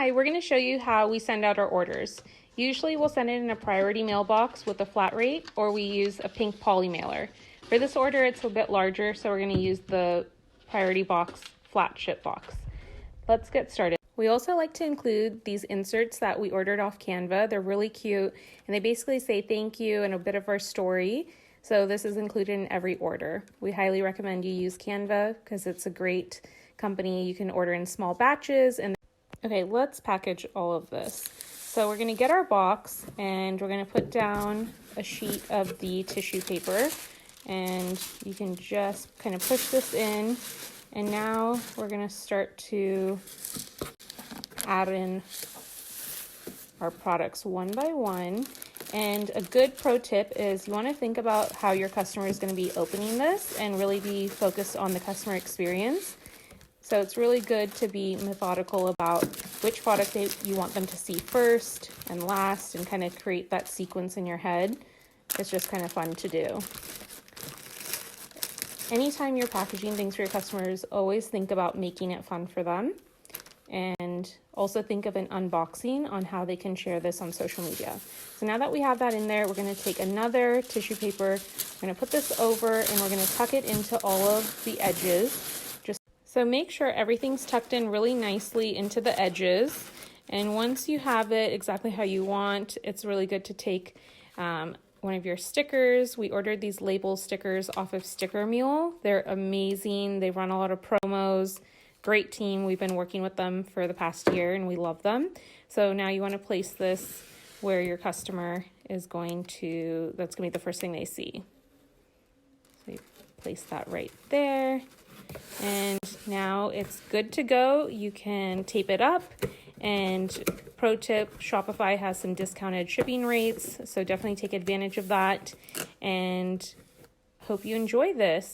Hi, we're going to show you how we send out our orders. Usually we'll send it in a priority mailbox with a flat rate, or we use a pink poly mailer. For this order, it's a bit larger, so we're going to use the priority box flat ship box. Let's get started. We also like to include these inserts that we ordered off Canva. They're really cute, and they basically say thank you and a bit of our story. So this is included in every order. We highly recommend you use Canva because it's a great company. You can order in small batches. Okay, let's package all of this. So we're gonna get our box and we're gonna put down a sheet of the tissue paper, and you can just kind of push this in. And now we're gonna start to add in our products one by one. And a good pro tip is you wanna think about how your customer is gonna be opening this and really be focused on the customer experience. So it's really good to be methodical about which product you want them to see first and last, and kind of create that sequence in your head. It's just kind of fun to do. Anytime you're packaging things for your customers, always think about making it fun for them. And also think of an unboxing on how they can share this on social media. So now that we have that in there, we're going to take another tissue paper, we're going to put this over, and we're going to tuck it into all of the edges. So make sure everything's tucked in really nicely into the edges. And once you have it exactly how you want, it's really good to take one of your stickers. We ordered these label stickers off of Sticker Mule. They're amazing. They run a lot of promos. Great team. We've been working with them for the past year and we love them. So now you want to place this where your customer is going to, that's going to be the first thing they see. So you place that right there. And now it's good to go. You can tape it up. And pro tip, Shopify has some discounted shipping rates, so definitely take advantage of that. And hope you enjoy this.